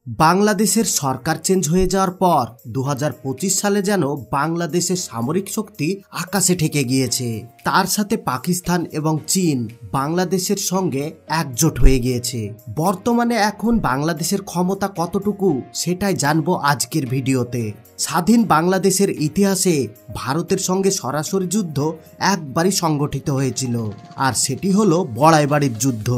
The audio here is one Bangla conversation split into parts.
বাংলাদেশের সরকার চেঞ্জ হয়ে যাওয়ার পর 2025 সালে যেন বাংলাদেশের সামরিক শক্তি আকাশে ঠেকে গিয়েছে। তার সাথে পাকিস্তান এবং চীন বাংলাদেশের সঙ্গে একজোট হয়ে গিয়েছে। বর্তমানে এখন বাংলাদেশের ক্ষমতা কতটুকু সেটাই জানবো আজকের ভিডিওতে। স্বাধীন বাংলাদেশের ইতিহাসে ভারতের সঙ্গে সরাসরি যুদ্ধ একবারই সংগঠিত হয়েছিল, আর সেটি হলো বড়াইবাড়ির যুদ্ধ।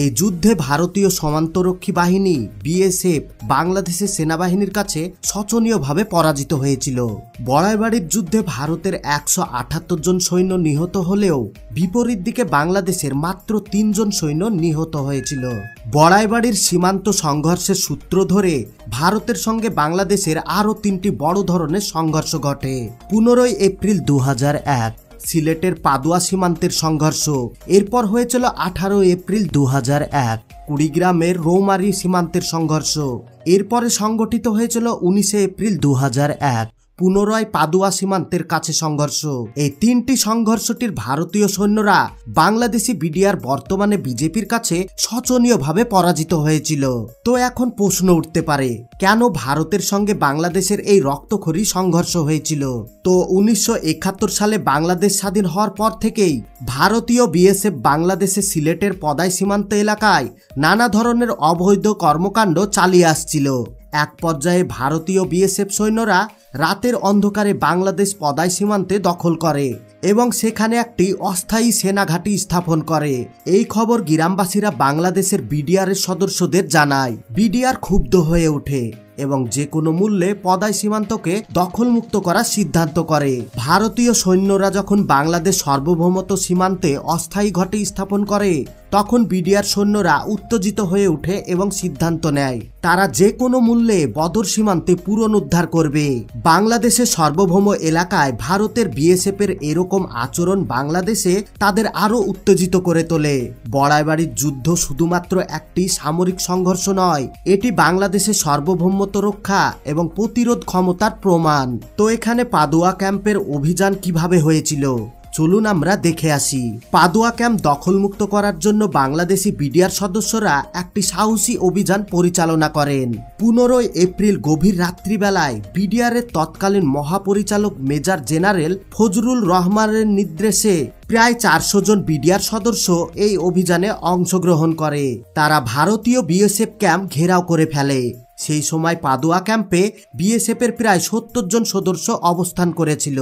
এই যুদ্ধে ভারতীয় সীমান্তরক্ষী বাহিনী বিএসএফ বাংলাদেশের সেনাবাহিনীর কাছে শোচনীয়ভাবে পরাজিত হয়েছিল। বড়াইবাড়ির যুদ্ধে ভারতের 178 জন সৈন্য নিহত হলেও বিপরীত দিকে বাংলাদেশের মাত্র 3 জন সৈন্য নিহত হয়েছিল। বড়াইবাড়ির সীমান্ত সংঘর্ষের সূত্র ধরে ভারতের সঙ্গে বাংলাদেশের আরও 3টি বড় ধরনের সংঘর্ষ ঘটে। 15 এপ্রিল 2001 সিলেটের পাদুয়া সীমান্তের সংঘর্ষ, এরপর হয়েছিল 18 এপ্রিল 2001 কুড়িগ্রামের রৌমারী সীমান্তের সংঘর্ষ, এরপরে সংগঠিত হয়েছিল 19 এপ্রিল 2001 পুনরায় পাদুয়া সীমান্তের কাছে সংঘর্ষ। এই 3টি সংঘর্ষটির ভারতীয় সৈন্যরা বাংলাদেশি বিডিআর বর্তমানে বিজেপির কাছে শোচনীয়ভাবে পরাজিত হয়েছিল। তো এখন প্রশ্ন উঠতে পারে, কেন ভারতের সঙ্গে বাংলাদেশের এই রক্তক্ষয়ী সংঘর্ষ হয়েছিল? তো 1971 সালে বাংলাদেশ স্বাধীন হওয়ার পর থেকেই ভারতীয় বিএসএফ বাংলাদেশের সিলেটের পদাই সীমান্ত এলাকায় নানা ধরনের অবৈধ কর্মকাণ্ড চালিয়ে আসছিল। এক পর্যায়ে ভারতীয় বিএসএফ সৈন্যরা রাতের অন্ধকারে বাংলাদেশ পদাই সীমান্তে দখল করে এবং সেখানে একটি অস্থায়ী সেনাঘাঁটি স্থাপন করে। এই খবর গ্রামবাসীরা বাংলাদেশের বিডিআরের সদস্যদের জানায়। বিডিআর ক্ষুব্ধ হয়ে ওঠে এবং যে কোনো মূল্যে পদাই সীমান্তকে দখলমুক্ত করার সিদ্ধান্ত করে। ভারতীয় সৈন্যরা যখন বাংলাদেশ সার্বভৌমত্ব সীমান্তে অস্থায়ী ঘাঁটি স্থাপন করে, তখন বিডিআর সৈন্যরা উত্তেজিত হয়ে ওঠে এবং সিদ্ধান্ত নেয় তারা যে কোনো মূল্যে বদর সীমান্তে পুনরুদ্ধার করবে। বাংলাদেশের সার্বভৌম এলাকায় ভারতের বিএসএফ এর এরকম আচরণ বাংলাদেশে তাদের আরও উত্তেজিত করে তোলে। বড়াইবাড়ির যুদ্ধ শুধুমাত্র একটি সামরিক সংঘর্ষ নয়, এটি বাংলাদেশের সার্বভৌমত্ব রক্ষা এবং প্রতিরোধ ক্ষমতার প্রমাণ। তো এখানে পাদুয়া ক্যাম্পের অভিযান কিভাবে হয়েছিল চলুন আমরা দেখে আসি। পাদুয়া ক্যাম্প দখলমুক্ত করার জন্য বাংলাদেশি বিডিআর সদস্যরা একটি সাহসী অভিযান পরিচালনা করেন। 15 এপ্রিল গভীর রাত্রিবেলায় বিডিআরের তৎকালীন মহাপরিচালক মেজর জেনারেল ফজলুর রহমানের নির্দেশে প্রায় 400 জন বিডিআর সদস্য এই অভিযানে অংশগ্রহণ করে। তারা ভারতীয় বিএসএফ ক্যাম্প ঘেরাও করে ফেলে। সেই সময় পাদুয়া ক্যাম্পে বিএসএফ এর প্রায় 70 জন সদস্য অবস্থান করেছিল।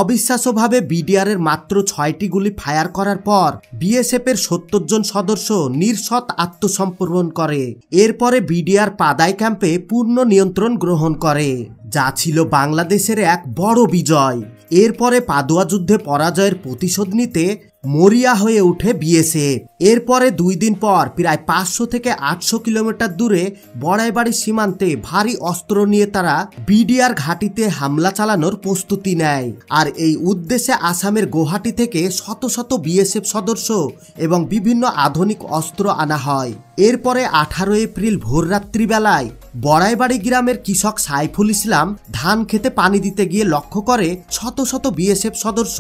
অবিশ্বাস্যভাবে বিডিআর এর মাত্র 6টি গুলি ফায়ার করার পর বিএসএফ এর 70 জন সদস্য নির্শত আত্মসমর্পণ করে। এরপরে বিডিআর পাদাই ক্যাম্পে পূর্ণ নিয়ন্ত্রণ গ্রহণ করে, যা ছিল বাংলাদেশের এক বড় বিজয়। এরপরে পাদুয়া যুদ্ধে পরাজয়ের প্রতিশোধ নিতে মরিয়া হয়ে ওঠে বিএসএফ। এরপরে 2 দিন পর প্রায় 500 থেকে 800 কিলোমিটার দূরে বড়াইবাড়ি সীমান্তে ভারী অস্ত্র নিয়ে তারা বিডিআর ঘাঁটিতে হামলা চালানোর প্রস্তুতি নেয়। আর এই উদ্দেশ্যে আসামের গুয়াহাটি থেকে শত শত বিএসএফ সদস্য এবং বিভিন্ন আধুনিক অস্ত্র আনা হয়। এরপরে 18 এপ্রিল ভোররাত্রি বেলায় বড়াইবাড়ি গ্রামের কৃষক সাইফুল ইসলাম ধান খেতে পানি দিতে গিয়ে লক্ষ্য করে শত শত বিএসএফ সদস্য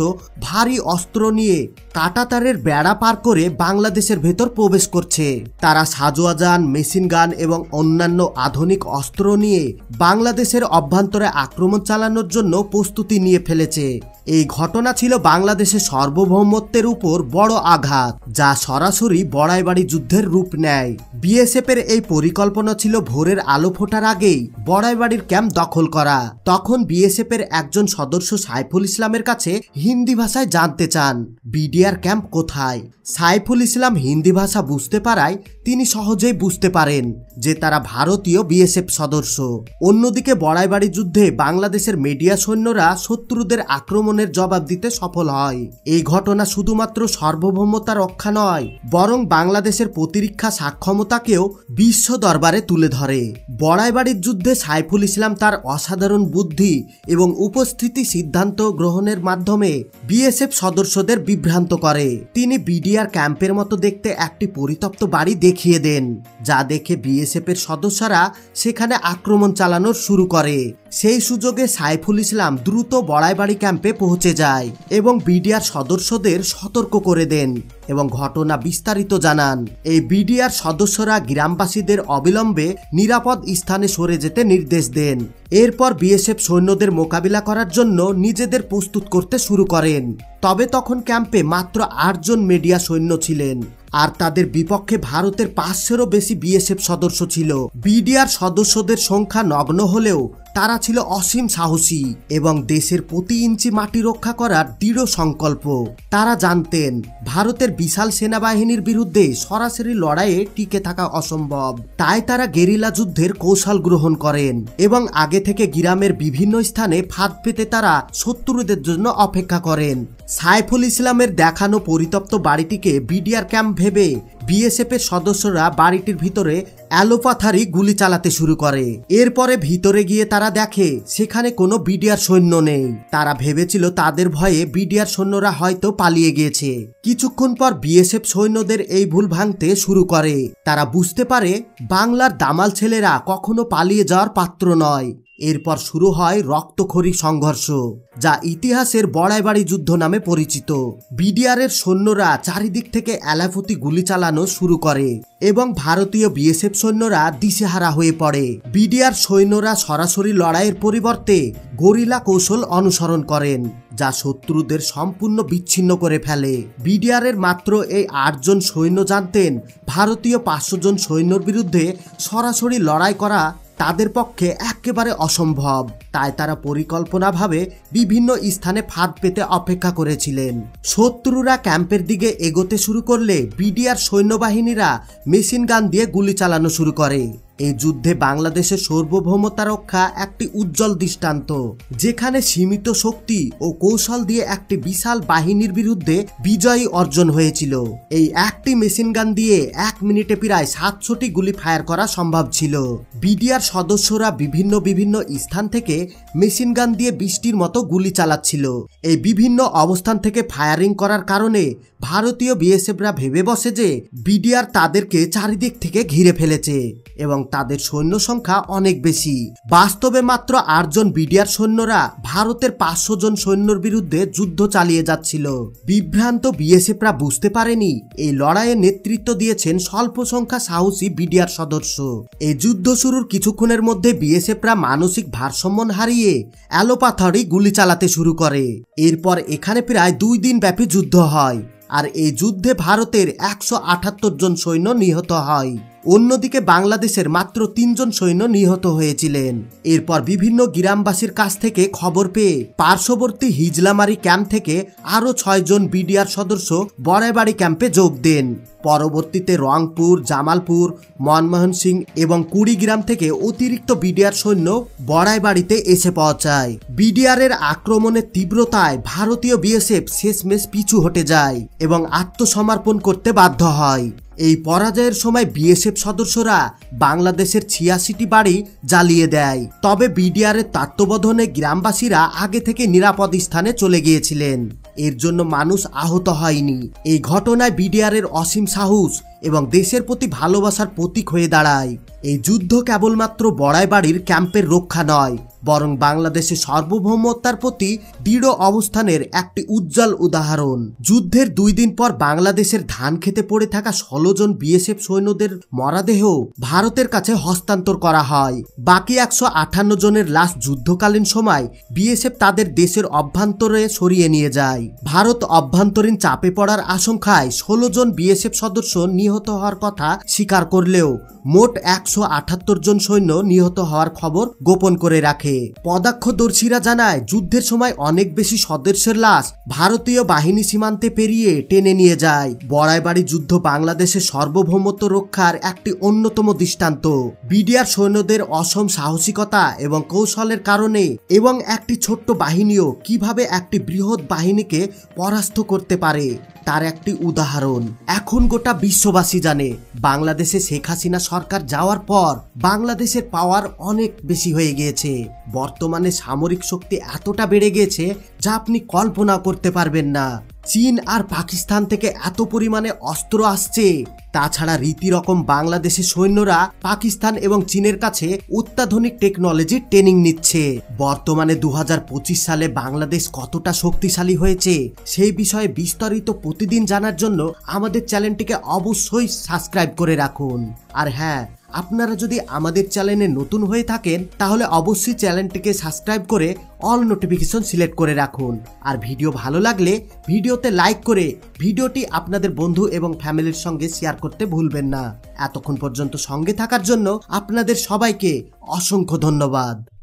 ভারী অস্ত্র নিয়ে কাঁটাতারের বেড়া পার করে বাংলাদেশের ভেতর প্রবেশ করছে। তারা সাজোয়াজান, মেশিন গান এবং অন্যান্য আধুনিক অস্ত্র নিয়ে বাংলাদেশের অভ্যন্তরে আক্রমণ চালানোর জন্য প্রস্তুতি নিয়ে ফেলেছে। এই ঘটনা ছিল বাংলাদেশের সার্বভৌমত্বের উপর বড় আঘাত, যা সরাসরি বড়াইবাড়ি যুদ্ধের রূপ নেয়। বিএসএফ এর এই পরিকল্পনা ছিল ভোরের আলো ফোটার আগেই বড়াইবাড়ির ক্যাম্প দখল করা। তখন বিএসএফ এর একজন সদস্য সাইফুল ইসলামের কাছে হিন্দি ভাষায় জানতে চান বিডিআর ক্যাম্প কোথায়। সাইফুল ইসলাম হিন্দি ভাষা বুঝতে পারায় তিনি সহজেই বুঝতে পারেন যে তারা ভারতীয় বিএসএফ সদস্য। অন্যদিকে বড়াইবাড়ি যুদ্ধে বাংলাদেশের মিডিয়া সৈন্যরা শত্রুদের আক্রমণের জবাব দিতে সফল হয়। এই ঘটনা শুধুমাত্র সার্বভৌমতা রক্ষা নয়, বরং বাংলাদেশের প্রতিরক্ষা সক্ষমতাকেও বিশ্ব দরবারে তুলে ধরে। বড়াইবাড়ির যুদ্ধে সাইফুল ইসলাম তার অসাধারণ বুদ্ধি এবং উপস্থিতি সিদ্ধান্ত গ্রহণের মাধ্যমে বিএসএফ সদস্যদের বিভ্রান্ত করে। তিনি বিডিআর ক্যাম্পের মতো দেখতে একটি পরিত্যক্ত বাড়ি দেখিয়ে দেন, যা দেখে বিএসএফ এর সদস্যরা সেখানে আক্রমণ চালানো শুরু করে। সেই সুযোগে সাইফুল ইসলাম দ্রুত বড়াইবাড়ি ক্যাম্পে পৌঁছে যায় এবং বিডিআর সদস্যদের সতর্ক করে দেন এবং ঘটনা বিস্তারিত জানান। এই বিডিআর সদস্যরা গ্রামবাসীদের অবিলম্বে নিরাপদ স্থানে সরে যেতে নির্দেশ দেন। এরপর বিএসএফ সৈন্যদের মোকাবিলা করার জন্য নিজেদের প্রস্তুত করতে শুরু করেন। তবে তখন ক্যাম্পে মাত্র 8 জন মিডিয়া সৈন্য ছিলেন, আর তাদের বিপক্ষে ভারতের 500-এরও বেশি বিএসএফ সদস্য ছিল। বিডিআর সদস্যদের সংখ্যা নগ্ন হলেও তারা ছিল অসীম সাহসী এবং দেশের প্রতি ইঞ্চি মাটি রক্ষা করার দৃঢ় সংকল্প। তারা জানতেন ভারতের বিশাল সেনাবাহিনীর বিরুদ্ধে সরাসরি লড়াইয়ে টিকে থাকা অসম্ভব। তাই তারা গেরিলা যুদ্ধের কৌশল গ্রহণ করেন এবং আগে থেকে গ্রামের বিভিন্ন স্থানে ফাঁদ পেতে তারা শত্রুদের জন্য অপেক্ষা করেন। সাইফুল ইসলামের দেখানো পরিত্যক্ত বাড়িটিকে বিডিআর ক্যাম্প ভেবে বিএসএফ এর সদস্যরা বাড়িটির ভিতরে অ্যালোপাথারি গুলি চালাতে শুরু করে। এরপরে ভিতরে গিয়ে তারা দেখে সেখানে কোনো বিডিআর সৈন্য নেই। তারা ভেবেছিল তাদের ভয়ে বিডিআর সৈন্যরা হয়তো পালিয়ে গিয়েছে। কিছুক্ষণ পর বিএসএফ সৈন্যদের এই ভুল ভাঙতে শুরু করে। তারা বুঝতে পারে বাংলার দামাল ছেলেরা কখনো পালিয়ে যাওয়ার পাত্র নয়। এরপর শুরু হয় রক্তক্ষয়ী সংঘর্ষ, যা ইতিহাসের বড়াইবাড়ি যুদ্ধ নামে পরিচিত। বিডিআর এর সৈন্যরা চারিদিক থেকে এলাফতি গুলি চালানো শুরু করে এবং ভারতীয় বিএসএফ সৈন্যরা দিশেহারা হয়ে পড়ে। বিডিআর সৈন্যরা সরাসরি লড়াইয়ের পরিবর্তে গরিলা কৌশল অনুসরণ করেন, যা শত্রুদের সম্পূর্ণ বিচ্ছিন্ন করে ফেলে। বিডিআর এর মাত্র এই 8 জন সৈন্য জানতেন ভারতীয় 500 জন সৈন্যর বিরুদ্ধে সরাসরি লড়াই করা তাদের পক্ষে একেবারে অসম্ভব। তাই তারা পরিকল্পনাভাবে বিভিন্ন স্থানে ফাঁদ পেতে অপেক্ষা করেছিলেন। শত্রুরা ক্যাম্পের দিকে এগোতে শুরু করলে বিডিআর সৈন্যবাহিনীরা মেশিন গান দিয়ে গুলি চালানো শুরু করে। এই যুদ্ধে বাংলাদেশের সার্বভৌমতা রক্ষা একটি উজ্জ্বল দৃষ্টান্ত, যেখানে সীমিত শক্তি ও কৌশল দিয়ে একটি বিশাল বাহিনীর বিরুদ্ধে বিজয়ী অর্জন হয়েছিল। এই একটি মেশিন গান দিয়ে 1 মিনিটে প্রায় 700টি গুলি ফায়ার করা সম্ভব ছিল। বিডিআর সদস্যরা বিভিন্ন স্থান থেকে মেশিন গান দিয়ে বৃষ্টির মতো গুলি চালাচ্ছিল। এই বিভিন্ন অবস্থান থেকে ফায়ারিং করার কারণে ভারতীয় বিএসএফরা ভেবে বসে যে বিডিআর তাদেরকে চারিদিক থেকে ঘিরে ফেলেছে এবং তাদের সৈন্য সংখ্যা অনেক বেশি। বাস্তবে মাত্র 8 জন বিডিআর সৈন্যরা ভারতের 500 জন সৈন্যর বিরুদ্ধে যুদ্ধ চালিয়ে যাচ্ছিল। বিভ্রান্ত বিএসএফরা বুঝতে পারেনি এই লড়াইয়ে নেতৃত্ব দিয়েছেন স্বল্প সংখ্যা সাহসী বিডিআর সদস্য। এই যুদ্ধ শুরুর কিছুক্ষণের মধ্যে বিএসএফরা মানসিক ভারসাম্য হারিয়ে অ্যালোপাথারি গুলি চালাতে শুরু করে। এরপর এখানে প্রায় 2 দিন ব্যাপী যুদ্ধ হয়, আর এই যুদ্ধে ভারতের 178 জন সৈন্য নিহত হয়। অন্যদিকে বাংলাদেশের মাত্র 3 জন সৈন্য নিহত হয়েছিলেন। এরপর বিভিন্ন গ্রামবাসীর কাছ থেকে খবর পেয়ে পার্শ্ববর্তী হিজলামারি ক্যাম্প থেকে আরও 6 জন বিডিআর সদস্য বড়াইবাড়ি ক্যাম্পে যোগ দেন। পরবর্তীতে রংপুর, জামালপুর, মনমোহন সিং এবং কুড়িগ্রাম থেকে অতিরিক্ত বিডিআর সৈন্য বড়াইবাড়িতে এসে পৌঁছায়। বিডিআর এর আক্রমণের তীব্রতায় ভারতীয় বিএসএফ শেষমেশ পিছু হটে যায় এবং আত্মসমর্পণ করতে বাধ্য হয়। এই পরাজয়ের সময় বিএসএফ সদস্যরা বাংলাদেশের 86টি বাড়ি জ্বালিয়ে দেয়। তবে বিডিআর এর তত্ত্বাবধানে গ্রামবাসীরা আগে থেকে নিরাপদ স্থানে চলে গিয়েছিলেন। এর জন্য মানুষ আহত হয়নি। এই ঘটনায় বিডিআর এর অসীম সাহস এবং দেশের প্রতি ভালোবাসার প্রতীক হয়ে দাঁড়ায়। এই যুদ্ধ কেবলমাত্র বড়াইবাড়ির ক্যাম্পের রক্ষা নয়, বরং বাংলাদেশের সার্বভৌমতার প্রতি দৃঢ় অবস্থানের একটি উজ্জ্বল উদাহরণ। যুদ্ধের 2 দিন পর বাংলাদেশের ধান খেতে পড়ে থাকা 16 জন বিএসএফ সৈন্যদের মরদেহ ভারতের কাছে হস্তান্তর করা হয়। বাকি 158 জনের লাশ যুদ্ধকালীন সময় বিএসএফ তাদের দেশের অভ্যন্তরে সরিয়ে নিয়ে যায়। ভারত অভ্যন্তরীণ চাপে পড়ার আশঙ্কায় 16 জন বিএসএফ সদস্য নিহত হওয়ার কথা স্বীকার করলেও মোট 178 জন সৈন্য নিহত হওয়ার খবর গোপন করে রাখে। প্রত্যক্ষদর্শীরা জানায় যুদ্ধের সময় অনেক বেশি সদস্যের লাশ ভারতীয় বাহিনী সীমান্তে পেরিয়ে টেনে নিয়ে যায়। বড়াইবাড়ি যুদ্ধ বাংলাদেশের সার্বভৌমত্ব রক্ষার একটি অন্যতম দৃষ্টান্ত। বিডিআর সৈন্যদের অসম সাহসিকতা এবং কৌশলের কারণে এবং একটি ছোট্ট বাহিনীও কিভাবে একটি বৃহৎ বাহিনীকে পরাস্ত করতে পারে তার একটি উদাহরণ। এখন গোটা বিশ্ববাসী জানে বাংলাদেশে শেখ হাসিনা সরকার যাওয়ার পর বাংলাদেশের পাওয়ার অনেক বেশি হয়ে গিয়েছে। বর্তমানে সামরিক শক্তি এতটা বেড়ে গেছে যা আপনি কল্পনা করতে পারবেন না। চীন আর পাকিস্তান থেকে এত পরিমাণে অস্ত্র আসছে। তাছাড়া রীতিরকম বাংলাদেশের সৈন্যরা পাকিস্তান এবং চীনের কাছে অত্যাধুনিক টেকনোলজির ট্রেনিং নিচ্ছে। বর্তমানে 2025 সালে বাংলাদেশ কতটা শক্তিশালী হয়েছে সেই বিষয়ে বিস্তারিত প্রতিদিন জানার জন্য আমাদের চ্যানেলটিকে অবশ্যই সাবস্ক্রাইব করে রাখুন। আর হ্যাঁ, আপনারা যদি আমাদের চ্যানেলে নতুন হয়ে থাকেন তাহলে অবশ্যই চ্যানেলটিকে সাবস্ক্রাইব করে অল নোটিফিকেশন সিলেক্ট করে রাখুন। আর ভিডিও ভালো লাগলে ভিডিওতে লাইক করে ভিডিওটি আপনাদের বন্ধু এবং ফ্যামিলির সঙ্গে শেয়ার করতে ভুলবেন না। এতক্ষণ পর্যন্ত সঙ্গে থাকার জন্য আপনাদের সবাইকে অসংখ্য ধন্যবাদ।